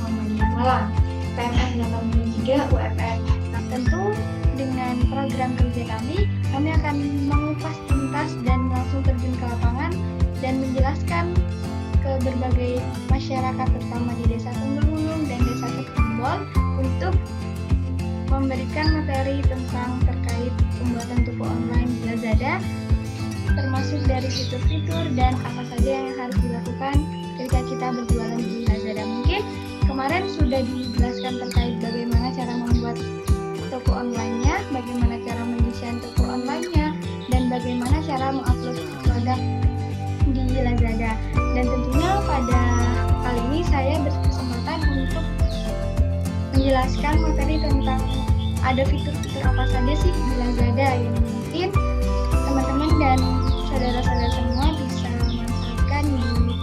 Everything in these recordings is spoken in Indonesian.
Muhammadiyah Malang, PMN 83 UMN. Nah, tentu dengan program kerja kami akan mengupas tuntas dan langsung terjun ke lapangan dan menjelaskan ke berbagai masyarakat, terutama di Desa Tunggul dan Desa Ketumbol, untuk memberikan materi tentang terkait pembuatan toko online di Lazada, termasuk dari fitur-fitur dan apa saja yang harus dilakukan ketika kita berjualan di Lazada. Mungkin kemarin sudah dijelaskan terkait bagaimana cara membuat toko online-nya, bagaimana cara mendesain toko online-nya, dan bagaimana cara mengupload produk di Lazada. Dan tentunya pada kali ini saya berkesempatan untuk menjelaskan materi tentang ada fitur-fitur apa saja sih di Lazada yang mungkin teman-teman dan saudara-saudara semua bisa manfaatkan di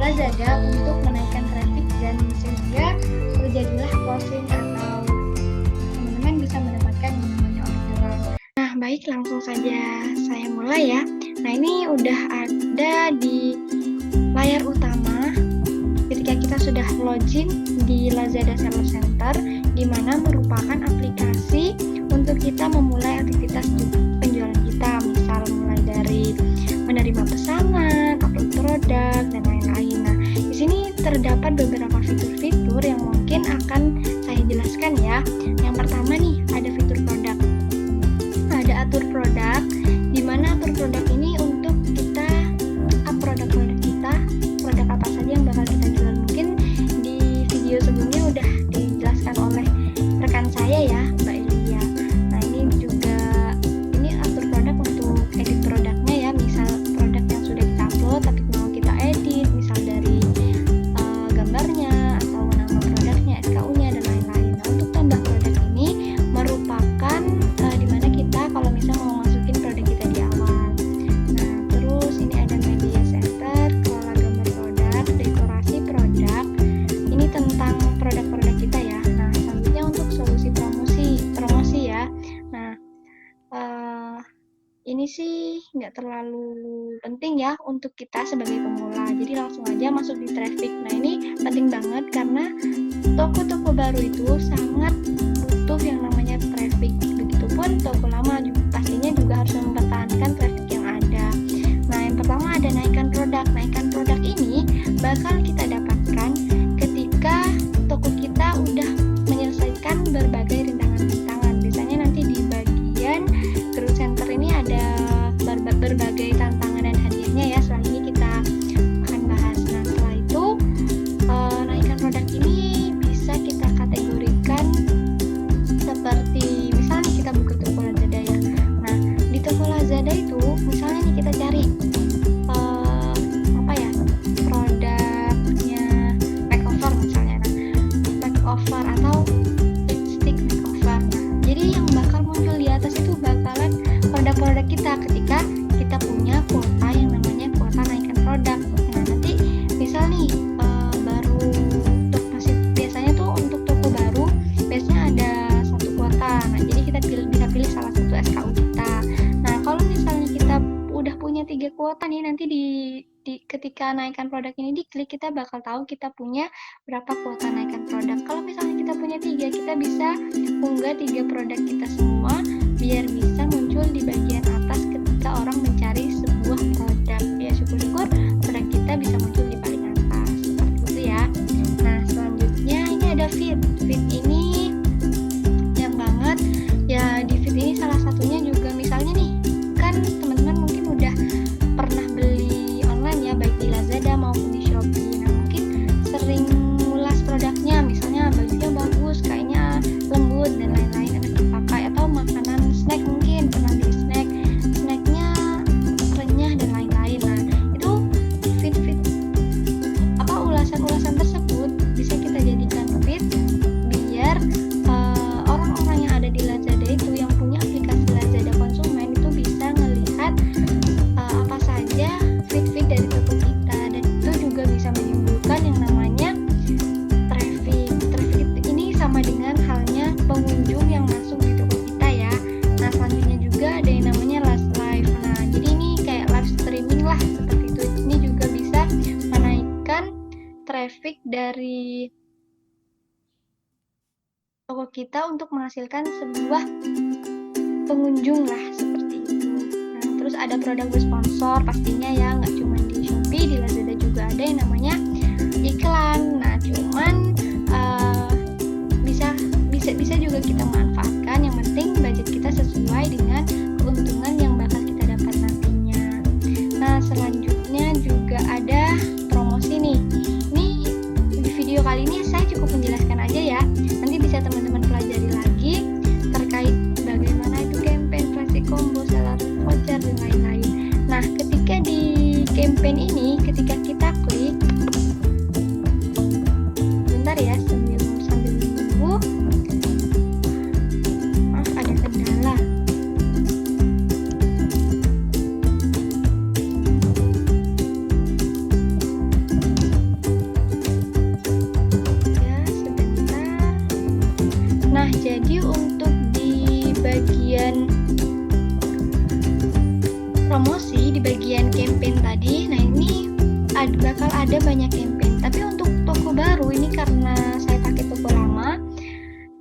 Lazada untuk menaikkan traffic dan sehingga terjadilah closing atau teman-teman bisa mendapatkan yang namanya orderan. Nah, baik, langsung saja saya mulai ya. Nah, ini udah ada di layar utama ketika kita sudah login di Lazada Seller Center, di mana merupakan aplikasi untuk kita memulai aktivitas penjualan kita, misal mulai dari menerima pesanan, upload produk, dan lain-lain. Nah, di sini terdapat beberapa fitur-fitur yang mungkin akan saya jelaskan ya. Yang pertama nih, ada fitur produk. Ada atur produk, di mana atur produk ini untuk kita up produk-produk kita, produk apa saja yang bakal kita jual. Mungkin di video sebelumnya udah dijelaskan oleh rekan saya ya, Mbak Elia. Nah, ini juga atur produk untuk edit produknya ya, misal produk yang sudah kita upload tapi mau kita edit, misal dari gambarnya atau nama produknya, SKU-nya, dan lain-lain. Nah, untuk tambah produk ini merupakan dimana kita kalau misal mau masukin produk kita di awal. Nah, terus ini ada media center, kelola gambar produk, dekorasi produk. Ini tentang produk-produk kita ya. Nah, selanjutnya untuk solusi promosi ya. Nah, ini sih nggak terlalu penting ya untuk kita sebagai pemula, jadi langsung aja masuk di traffic. Nah, ini penting banget karena toko-toko baru itu sangat butuh yang namanya traffic. Begitupun toko lama pastinya juga harus mempertahankan traffic yang ada. Nah, yang pertama ada naikkan produk. Naikkan produk ini bakal kita dapatkan ketika toko kita udah menyelesaikan berbagai rintangan-rintangan. Biasanya nanti di bagian Growth Center ini ada berbagai tantangan dan hadiahnya ya. Setelah ini kita akan bahas. Nah, setelah itu naikkan produk ini bisa kita kategorikan seperti misalnya kita buka toko Lazada ya. Nah, di toko Lazada itu misalnya nih kita cari produknya makeover misalnya. Nah, makeover atau lipstick makeover. Nah, jadi yang bakal muncul di atas itu bakalan produk-produk kita ketika kita punya kuota yang namanya kuota naikkan produk. Nah, nanti misal nih baru untuk masih biasanya tuh untuk toko baru biasanya ada satu kuota. Nah, jadi kita bisa pilih salah satu SKU kita. Nah, kalau misalnya kita udah punya 3 kuota nih, nanti di ketika naikkan produk ini diklik, kita bakal tahu kita punya berapa kuota naikkan produk. Kalau misalnya kita punya 3, kita bisa unggah 3 produk kita semua biar bisa muncul di bagian atas ketika orang mencari sebuah produk. Ya, syukur-syukur produk kita bisa muncul di paling atas seperti itu ya. Nah, selanjutnya ini ada feed ini yang banget ya. Di feed ini salah satunya juga misalnya nih, kan teman-teman mungkin udah pernah beli online ya, baik di Lazada maupun di Shopee. Nah, mungkin sering ngulas produknya, misalnya bajunya bagus, kayaknya lembut dan lain-lain, enak dipakai, atau makanan snack mungkin pernah beli snacknya renyah dan lain-lain. Nah, itu feed ulasan-ulasan tersebut bisa kita jadikan feed biar orang-orang yang ada di Lazada itu, yang punya aplikasi Lazada konsumen, itu bisa ngelihat apa saja feed dari toko kita, dan itu juga bisa menimbulkan yang namanya traffic. Traffic ini sama dengan halnya pengunjung yang masuk di toko kita ya. Nah, selanjutnya juga ada yang namanya live. Nah, jadi ini kayak live streaming lah seperti itu. Ini juga bisa menaikkan traffic dari toko kita untuk menghasilkan sebuah pengunjung lah, seperti itu. Nah, terus ada produk bersponsor pastinya ya, nggak cuma di Shopee, di Lazada juga ada yang namanya iklan. Nah, cuman bisa juga kita manfaatkan, yang penting budget kita sesuai dengan keuntungan yang bakal kita dapat nantinya. Nah, selanjutnya juga ada promosi nih. Ini di video kali ini saya cukup menjelaskan aja ya, nanti bisa teman-teman pelajari lagi terkait bagaimana itu campaign, flexi combo, seller voucher, dan lain-lain. Nah, ketika di campaign ini, ketika kita klik, bentar ya, sambil nunggu. Maaf, ada kendala. Ya, sebentar. Nah, jadi untuk di bagian promosi, di bagian campaign tadi, nah ini bakal ada banyak campaign. Tapi untuk toko baru ini, karena saya pakai toko lama,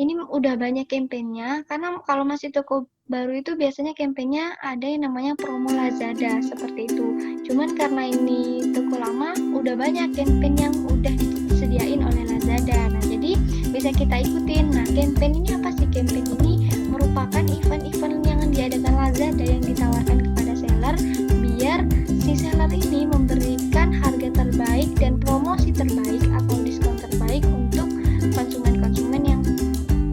ini udah banyak campaignnya. Karena kalau masih toko baru itu biasanya campaignnya ada yang namanya promo Lazada, seperti itu. Cuman karena ini toko lama, udah banyak campaign yang udah disediain oleh Lazada. Nah, jadi bisa kita ikutin. Nah, campaign ini apa sih? Campaign ini merupakan event-event yang diadakan Lazada yang ditawarkan kepada seller, biar si seller ini memberikan harga terbaik dan promosi terbaik atau diskon terbaik untuk konsumen-konsumen yang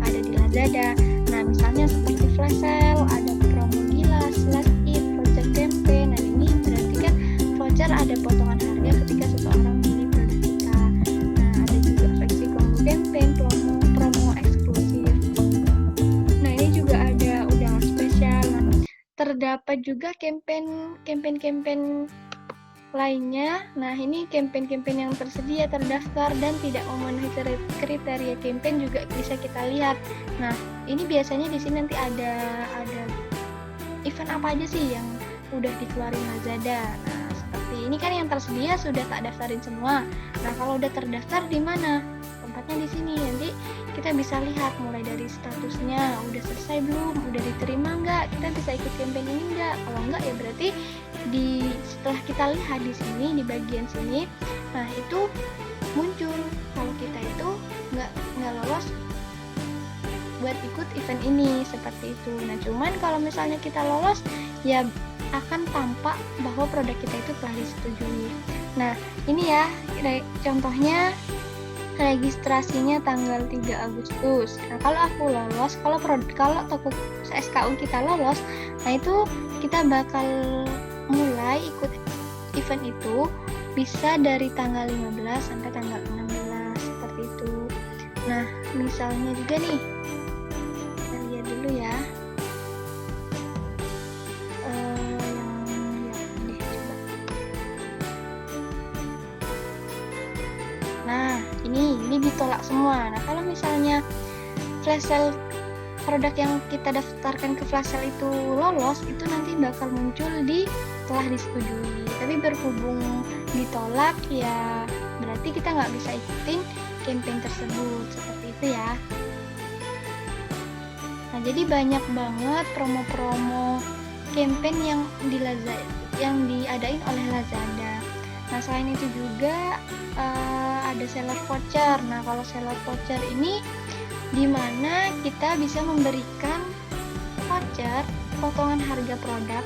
ada di Lazada. Nah, misalnya seperti flash sale, ada promo gila, slash it, voucher campaign. Nah, ini berarti kan voucher ada potongan harga ketika seseorang beli produk kita. Nah, ada juga flexi combo campaign, promo eksklusif. Nah, ini juga ada undangan spesial. Nah, terdapat juga campaign lainnya. Nah, ini campaign yang tersedia, terdaftar, dan tidak memenuhi kriteria campaign juga bisa kita lihat. Nah, ini biasanya di sini nanti ada event apa aja sih yang udah dikeluarin Lazada. Nah, seperti ini kan yang tersedia sudah tak daftarin semua. Nah, kalau udah terdaftar di mana? Tempatnya di sini. Nanti kita bisa lihat mulai dari statusnya, udah selesai belum, udah diterima nggak, kita bisa ikut campaign ini nggak. Kalau nggak ya berarti setelah kita lihat di sini, di bagian sini, nah itu muncul kalau kita itu nggak lolos buat ikut event ini, seperti itu. Nah, cuman kalau misalnya kita lolos, ya akan tampak bahwa produk kita itu telah disetujui. Nah, ini ya contohnya registrasinya tanggal 3 Agustus. Nah, kalau aku lolos, kalau toko SKU kita lolos, nah itu kita bakal mulai ikut event itu bisa dari tanggal 15 sampai tanggal 16, seperti itu. Nah, misalnya juga nih, kita lihat dulu ya. Nah, ini ditolak semua. Nah, kalau misalnya flash sale produk yang kita daftarkan ke flash sale itu lolos, itu nanti bakal muncul di telah disetujui. Tapi berhubung ditolak, ya berarti kita nggak bisa ikutin campaign tersebut, seperti itu ya. Nah, jadi banyak banget promo-promo campaign yang diadain oleh Lazada. Nah, selain itu juga ada seller voucher. Nah, kalau seller voucher ini dimana kita bisa memberikan voucher potongan harga produk,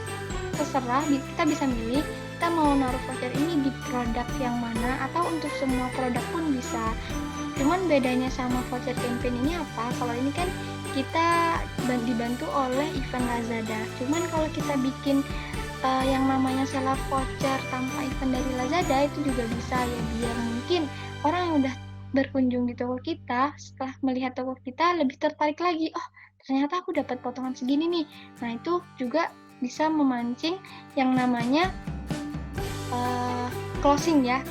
terserah, kita bisa milih kita mau naruh voucher ini di produk yang mana, atau untuk semua produk pun bisa. Cuman bedanya sama voucher campaign ini apa? Kalau ini kan kita dibantu oleh event Lazada. Cuman kalau kita bikin yang namanya seller voucher tanpa event dari Lazada, itu juga bisa ya, biar mungkin orang yang udah berkunjung di toko kita, setelah melihat toko kita lebih tertarik lagi. Oh, ternyata aku dapat potongan segini nih. Nah, itu juga bisa memancing yang namanya closing ya.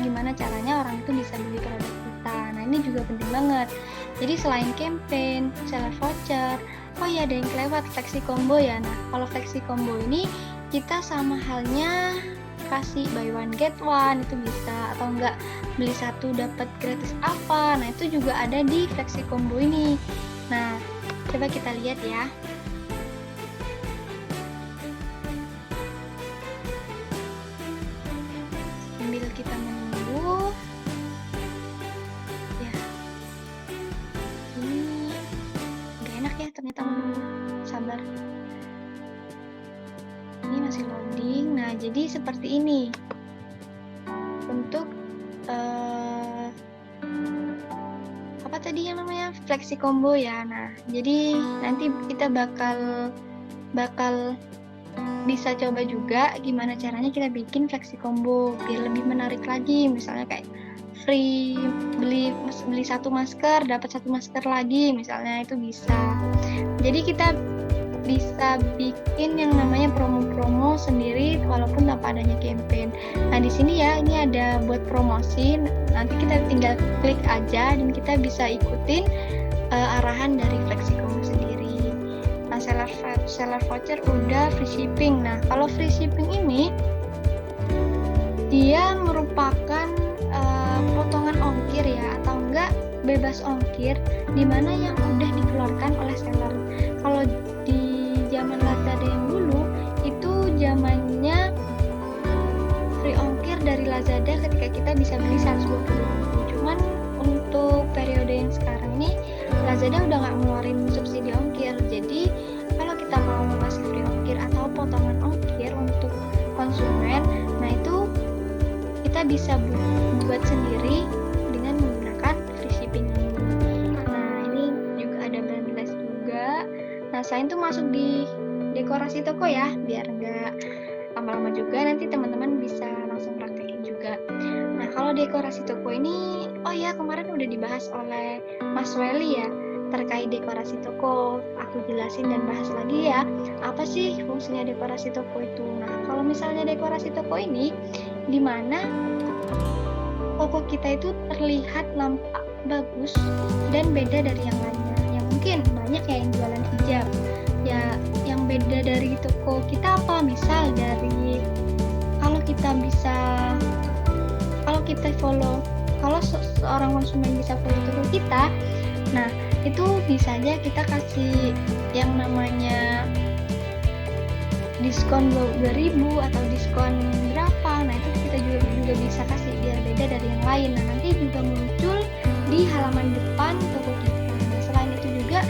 Gimana caranya orang itu bisa beli produk kita. Nah, ini juga penting banget. Jadi selain campaign, seller voucher, oh ya ada yang kelewat, flexi combo ya. Nah, kalau flexi combo ini kita sama halnya kasih buy one get one, itu bisa, atau enggak beli satu dapat gratis apa. Nah, itu juga ada di flexi combo ini. Nah, coba kita lihat ya. Sambil kita menunggu. Ya. Ini gak enak ya ternyata menunggu. Sabar. Ini masih loading. Nah, jadi seperti ini. Untuk apa tadi yang namanya flexi combo ya. Nah, jadi nanti kita bakal bisa coba juga gimana caranya kita bikin flexi combo biar lebih menarik lagi. Misalnya kayak free beli satu masker dapat satu masker lagi, misalnya itu bisa. Jadi kita bisa bikin yang namanya promo-promo sendiri walaupun tanpa adanya campaign. Nah, di sini ya ini ada buat promosi. Nanti kita tinggal klik aja dan kita bisa ikutin arahan dari flexi combo sendiri. Nah, seller voucher udah free shipping. Nah, kalau free shipping ini dia merupakan potongan ongkir ya, atau enggak bebas ongkir, dimana yang udah dikeluarkan oleh seller. Kalau di zaman Lazada yang dulu itu zamannya free ongkir dari Lazada ketika kita bisa beli 120.000. Cuman untuk periode yang sekarang ini Lazada udah nggak ngeluarin subsidi ongkir. Jadi kalau kita mau ngasih free ongkir atau potongan ongkir untuk konsumen, nah itu kita bisa buat sendiri dengan menggunakan free shipping ini. Nah, ini juga ada brand list juga. Nah, selain itu masuk di dekorasi toko ya, biar nggak lama-lama juga, nanti teman-teman bisa langsung praktekin juga. Nah, kalau dekorasi toko ini, oh ya kemarin udah dibahas oleh Mas Welly ya, terkait dekorasi toko. Aku jelasin dan bahas lagi ya, apa sih fungsinya dekorasi toko itu. Nah, kalau misalnya dekorasi toko ini, dimana toko kita itu terlihat nampak bagus dan beda dari yang lainnya. Yang mungkin banyak ya yang jualan hijab. Ya, yang beda dari toko kita apa? Misal dari kalau kita follow, kalau seorang konsumen bisa follow toko kita, nah itu bisa aja kita kasih yang namanya diskon 2.000 atau diskon berapa. Nah, itu kita juga bisa kasih biar beda dari yang lain. Nah, nanti juga muncul di halaman depan toko kita. Nah, selain itu juga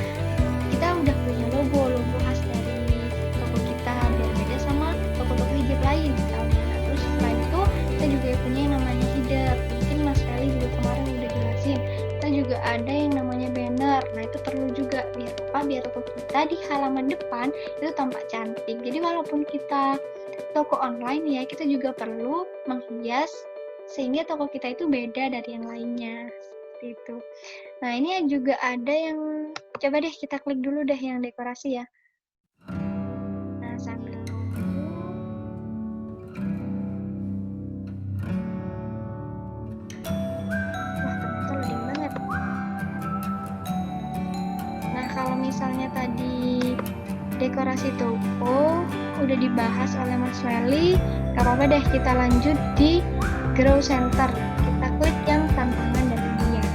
kita udah punya logo khas dari toko kita biar beda sama toko-toko hijab lain misalnya. Nah, terus selain itu kita juga punya yang namanya hijab. Mungkin Mas Kali juga kemarin udah jelasin. Kita juga ada yang namanya banner. Nah, itu perlu juga biar apa? Biar toko kita di halaman depan itu tampak cantik. Jadi walaupun kita toko online ya, kita juga perlu menghias sehingga toko kita itu beda dari yang lainnya. Seperti itu. Nah, ini juga ada yang coba deh kita klik dulu deh yang dekorasi ya. Nah, sambil kalau misalnya tadi dekorasi toko udah dibahas oleh Mas Welly, gak apa-apa deh kita lanjut di Grow Center. Kita klik yang tantangan dan hadiah.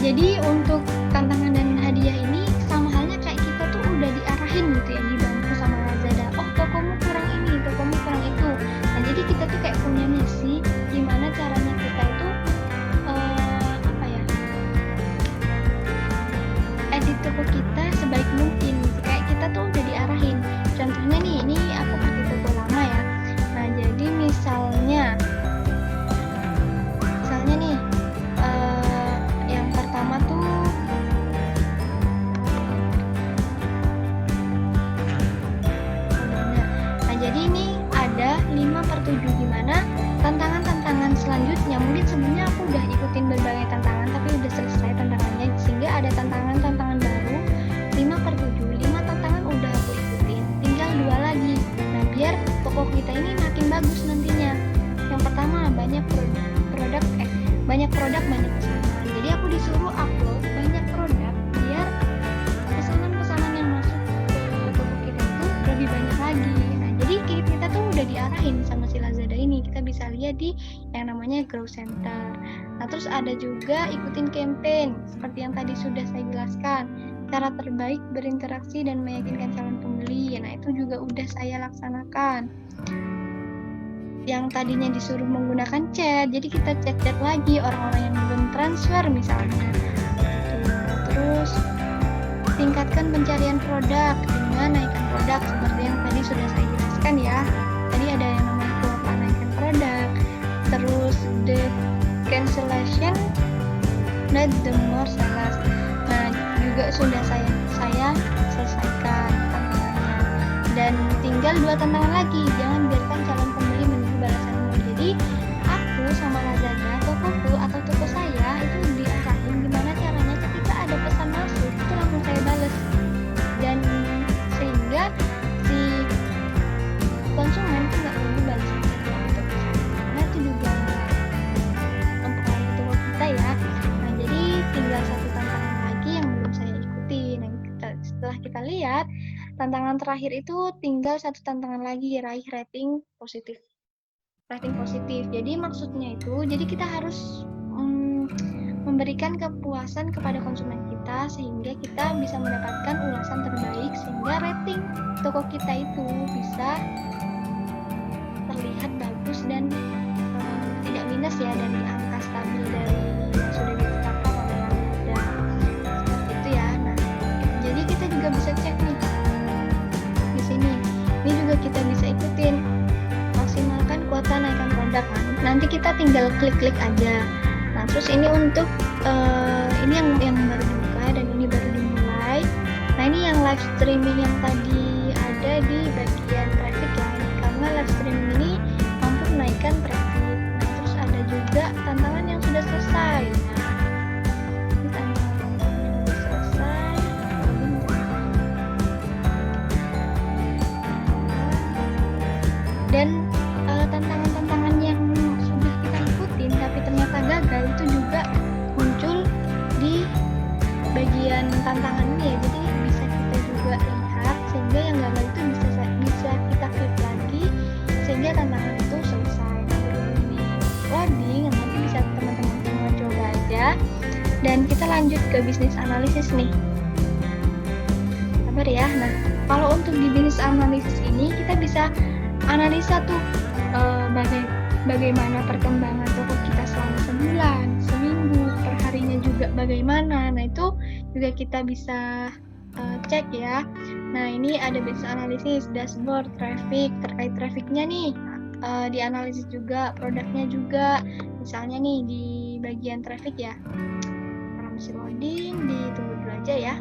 Jadi untuk tantangan dan hadiah ini sama halnya kayak kita tuh udah diarahin gitu ya, dibantu sama Lazada. Oh, tokomu kurang ini, tokomu kurang itu. Nah, jadi kita tuh kayak punya misi gimana caranya kita itu edit toko kita sebaik mungkin. Kayak kita tuh udah diarahin. Contohnya nih, ini aku pakai toko lama ya. Nah, jadi misalnya nih yang pertama tuh nah, jadi ini ada 5/7 gimana tantangan-tantangan selanjutnya. Mungkin sebelumnya aku udah ikutin berbagai tantangan tapi udah selesai tantangannya, sehingga ada tantangan baru 5/7. 5 tantangan udah aku ikutin, tinggal 2 lagi. Nah, biar toko kita ini makin bagus nantinya. Yang pertama, banyak produk banyak pesanan. Jadi aku disuruh upload banyak produk biar pesanan-pesanan yang masuk ke toko kita itu lebih banyak lagi. Nah, jadi kita tuh udah diarahin sama si Lazada ini. Kita bisa lihat di yang namanya Grow Center. Nah, terus ada juga ikutin campaign, seperti yang tadi sudah saya jelaskan. Cara terbaik berinteraksi dan meyakinkan calon pembeli. Nah, itu juga udah saya laksanakan. Yang tadinya disuruh menggunakan chat, jadi kita chat-chat lagi orang-orang yang belum transfer misalnya. Terus tingkatkan pencarian produk dengan naikkan produk seperti yang tadi sudah saya jelaskan ya. Tadi ada yang namanya kuota naikkan produk. Terus the cancellation not the more sales. Nah, juga sudah saya selesaikan tantangannya. Dan tinggal 2 tantangan lagi. Jangan biarkan calon pembeli menunggu balasanmu. Jadi aku sama Lazada, tokoku atau toko saya itu diarahin gimana caranya ketika ada pesan masuk itu langsung saya balas, dan sehingga si konsumen itu nggak perlu balas untuk karena itu juga mempengaruhi toko kita ya. Nah, jadi tinggal 1 tantangan lagi yang belum saya ikuti. Nah, setelah kita lihat tantangan terakhir itu tinggal 1 tantangan lagi, raih rating positif. Jadi maksudnya itu, jadi kita harus memberikan kepuasan kepada konsumen kita sehingga kita bisa mendapatkan ulasan terbaik sehingga rating toko kita itu bisa terlihat bagus dan tidak minus ya, dari angka stabil dari yang sudah ditetapkan oleh Lazada. Seperti itu ya. Nah, jadi kita juga bisa cek nih di sini. Ini juga kita bisa ikutin. Maksimalkan kuota naikkan produk. Nanti kita tinggal klik-klik aja. Nah, terus ini untuk ini yang baru dibuka dan ini baru dimulai. Nah, ini yang live streaming yang tadi ada di bagian traffic ya. Karena live streaming ini mampu menaikkan traffic. Nah, terus ada juga tantangan yang sudah selesai. Nah, ini tantangan yang sudah selesai. Dan tantangan-tantangan yang sudah kita ikutin tapi ternyata gagal itu juga muncul di bagian tantangan ini ya. Jadi bisa kita juga lihat sehingga yang gagal itu bisa kita klik lagi sehingga tantangan itu selesai. Nah, ini loading, nanti bisa teman-teman semua coba aja. Dan kita lanjut ke bisnis analisis nih. Sabar ya. Nah, kalau untuk di bisnis analisis ini kita bisa analisa tuh bagaimana perkembangan toko kita selama sebulan, seminggu, perharinya juga bagaimana. Nah, itu juga kita bisa cek ya. Nah, ini ada bisnis analisis, dashboard, traffic. Terkait trafficnya nih dianalisis juga, produknya juga. Misalnya nih di bagian traffic ya, karena masih loading, ditunggu dulu aja ya.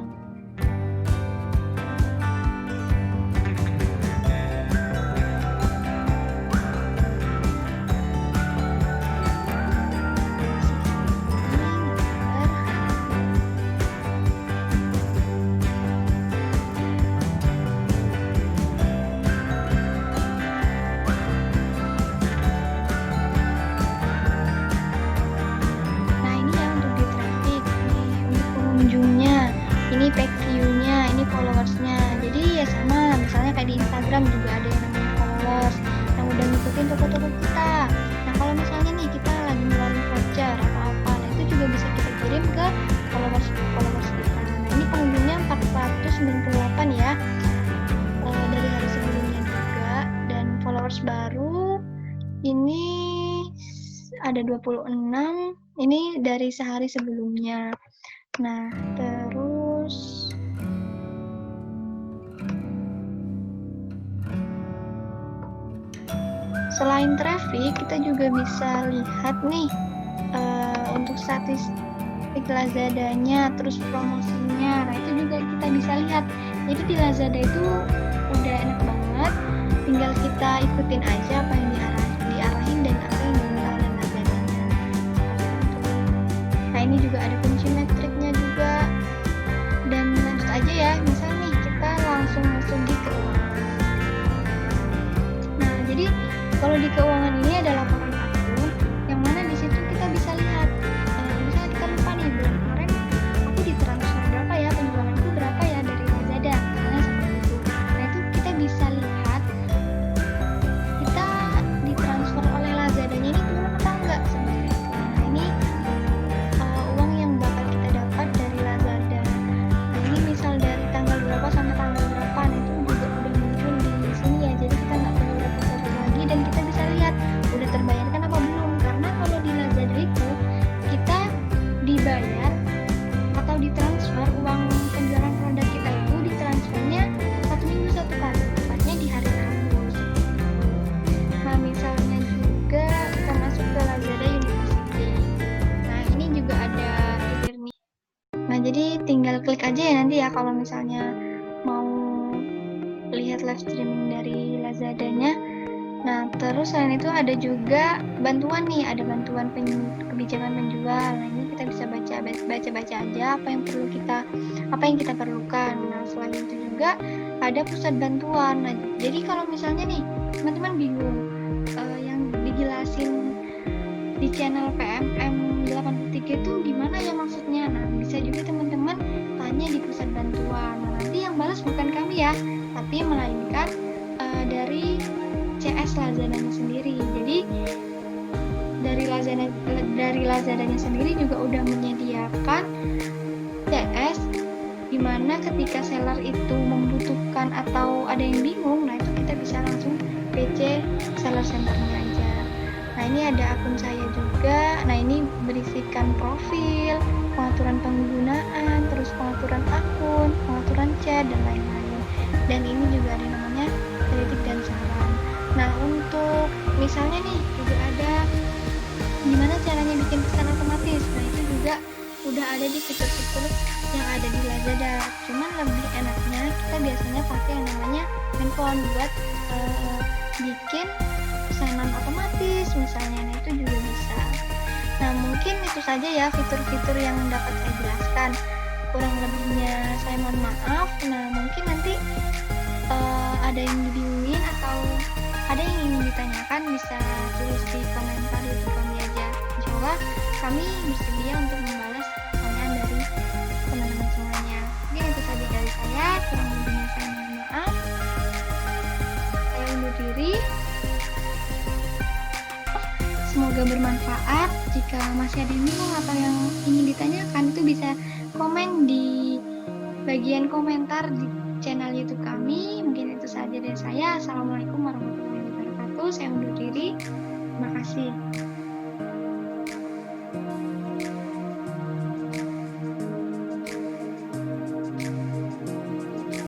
Ini page view-nya, ini followers-nya. Jadi ya sama, misalnya kayak di Instagram juga ada yang namanya followers yang udah ngikutin toko-toko kita. Nah, kalau misalnya nih kita lagi ngeluarin voucher atau apa, nah itu juga bisa kita kirim ke followers kita. Nah, ini pengunjungnya 498 ya, dari hari sebelumnya juga. Dan followers baru ini ada 26, ini dari sehari sebelumnya. Nah, terus selain traffic, kita juga bisa lihat nih untuk statistik Lazadanya, terus promosinya. Nah, itu juga kita bisa lihat. Jadi di Lazada itu udah enak banget, tinggal kita ikutin aja apa yang diarahin dan apa yang diminta oleh Lazadanya. Nah, ini juga ada kunci metriknya juga. Dan lanjut aja ya, misalnya nih kita langsung masuk di keuangan. Nah, jadi kalau di keuangan ini ada laporan akun, yang mana di situ kita bisa lihat, misalnya kita lupa nih bulan kemarin aku ditransfer berapa ya, penjualanku berapa ya dari Lazada, misalnya seperti itu. Nah, itu kita bisa lihat kita ditransfer oleh Lazadanya ini turun atau enggak seperti itu. Nah, ini tinggal klik aja ya nanti ya kalau misalnya mau lihat live streaming dari Lazadanya. Nah, terus selain itu ada juga bantuan nih, ada bantuan kebijakan penjual. Nah, ini kita bisa baca aja apa yang kita perlukan. Nah, selain itu juga ada pusat bantuan. Nah, jadi kalau misalnya nih teman-teman bingung yang dijelasin di channel PMM 83 itu gimana ya maksudnya? Nah, bisa juga teman-teman tanya di pusat bantuan. Nah, nanti yang balas bukan kami ya, tapi melainkan dari CS Lazadanya sendiri. Jadi dari Lazadanya sendiri juga udah menyediakan CS dimana ketika seller itu membutuhkan atau ada yang bingung, nah itu kita bisa langsung PC seller centernya aja. Nah, ini ada akun saya juga. Nah, ini berisikan profil, pengaturan penggunaan, terus pengaturan akun, pengaturan chat, dan lain-lain. Dan ini juga ada namanya kritik dan saran. Nah, untuk misalnya nih juga ada gimana caranya bikin pesan otomatis. Nah, itu juga udah ada di fitur-fitur yang ada di Lazada. Cuman lebih enaknya kita biasanya pakai yang namanya handphone buat bikin pesanan otomatis misalnya. Nah, itu juga bisa. Nah, mungkin itu saja ya fitur-fitur yang dapat saya jelaskan. Kurang lebihnya saya mohon maaf. Nah, mungkin nanti ada yang dibingungin atau ada yang ingin ditanyakan bisa tulis di komentar YouTube kami aja. Insya Allah kami bersedia untuk membalas pertanyaan dari teman-teman semuanya. Mungkin itu saja dari saya. Kurang lebihnya saya mohon maaf. Saya undur diri. Semoga bermanfaat. Jika masih ada yang bingung atau yang ingin ditanyakan, itu bisa komen di bagian komentar di channel YouTube kami. Mungkin itu saja dari saya. Assalamualaikum warahmatullahi wabarakatuh. Saya undur diri. Terima kasih.